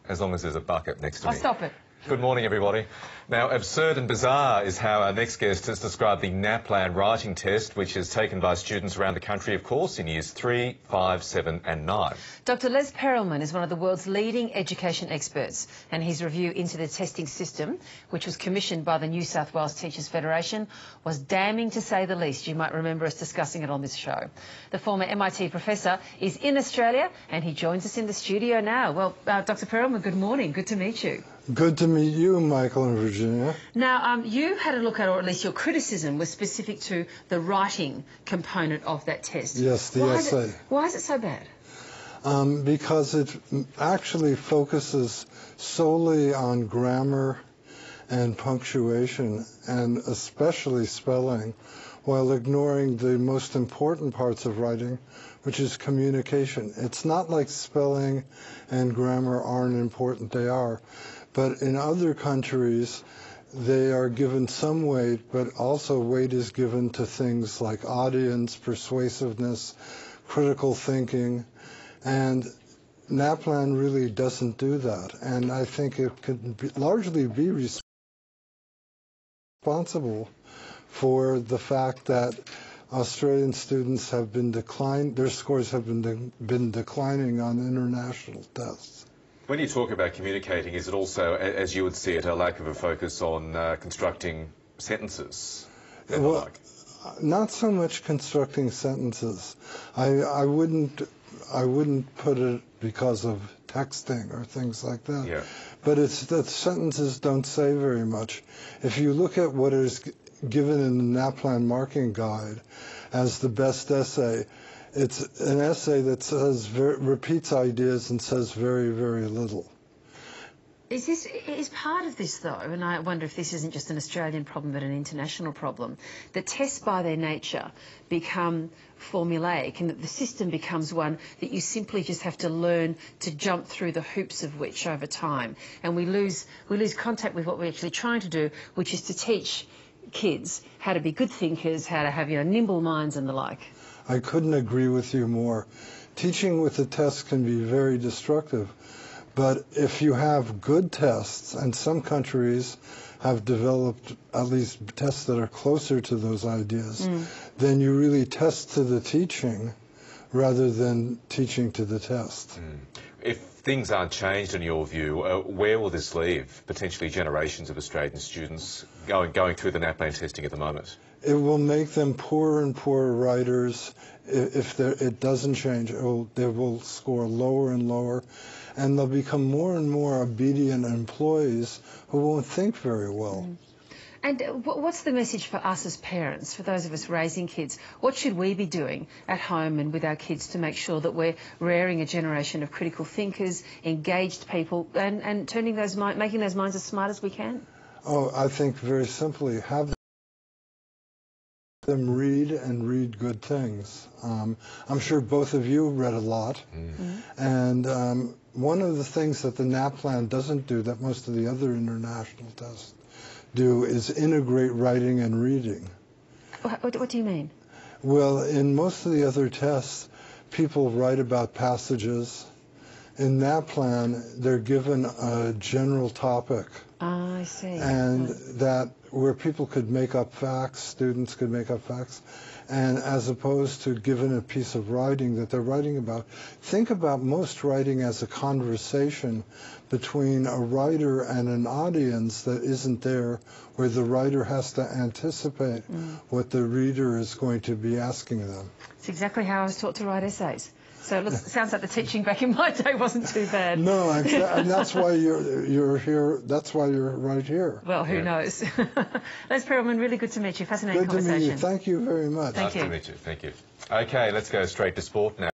As long as there's a bucket next to me. Oh, stop it. Good morning, everybody. Now, absurd and bizarre is how our next guest has described the NAPLAN writing test, which is taken by students around the country, of course, in years 3, 5, 7 and 9. Dr. Les Perelman is one of the world's leading education experts, and his review into the testing system, which was commissioned by the New South Wales Teachers Federation, was damning to say the least. You might remember us discussing it on this show. The former MIT professor is in Australia, and he joins us in the studio now. Well, Dr. Perelman, good morning. Good to meet you. Good to meet you, Michael and Virginia. Now, you had a look at, or at least your criticism was specific to the writing component of that test. Yes, the essay. Why is it so bad? Because it actually focuses solely on grammar and punctuation, and especially spelling, while ignoring the most important parts of writing, which is communication. It's not like spelling and grammar aren't important, they are. But in other countries, they are given some weight, but also weight is given to things like audience, persuasiveness, critical thinking, and NAPLAN really doesn't do that. And I think it could largely be responsible for the fact that Australian students have been their scores have been declining on international tests. When you talk about communicating, is it also, as you would see it, a lack of a focus on constructing sentences and the like? Not so much constructing sentences. I wouldn't put it because of texting or things like that. Yeah. But it's that sentences don't say very much. If you look at what is given in the NAPLAN marking guide as the best essay, it's an essay that repeats ideas and says very, very little. Is part of this, though, and I wonder if this isn't just an Australian problem but an international problem, that tests by their nature become formulaic and that the system becomes one that you simply just have to learn to jump through the hoops of which over time. And we lose contact with what we're actually trying to do, which is to teach kids how to be good thinkers, how to have nimble minds and the like. I couldn't agree with you more. Teaching with the test can be very destructive, but if you have good tests, and some countries have developed at least tests that are closer to those ideas, then you really test to the teaching rather than teaching to the test. If things aren't changed in your view, where will this leave potentially generations of Australian students going through the NAPLAN testing at the moment? It will make them poorer and poorer writers. If it doesn't change, they will score lower and lower, and they'll become more and more obedient employees who won't think very well. And what's the message for us as parents, for those of us raising kids? What should we be doing at home and with our kids to make sure that we're rearing a generation of critical thinkers, engaged people, and making those minds as smart as we can? Oh, I think very simply, have them read and read good things. I'm sure both of you read a lot, and one of the things that the NAPLAN doesn't do that most of the other international tests do is integrate writing and reading. What do you mean? Well, in most of the other tests, people write about passages. In NAPLAN, they're given a general topic. Ah, I see. And that where people could make up facts, students could make up facts, and as opposed to given a piece of writing that they're writing about, think about most writing as a conversation between a writer and an audience that isn't there, where the writer has to anticipate what the reader is going to be asking them. It's exactly how I was taught to write essays. So it sounds like the teaching back in my day wasn't too bad. No, and that's why you're here. That's why you're right here. Well, who knows? Les Perelman, really good to meet you. Fascinating conversation. Good to meet you. Thank you very much. Nice to meet you. Thank you. Okay, let's go straight to sport now.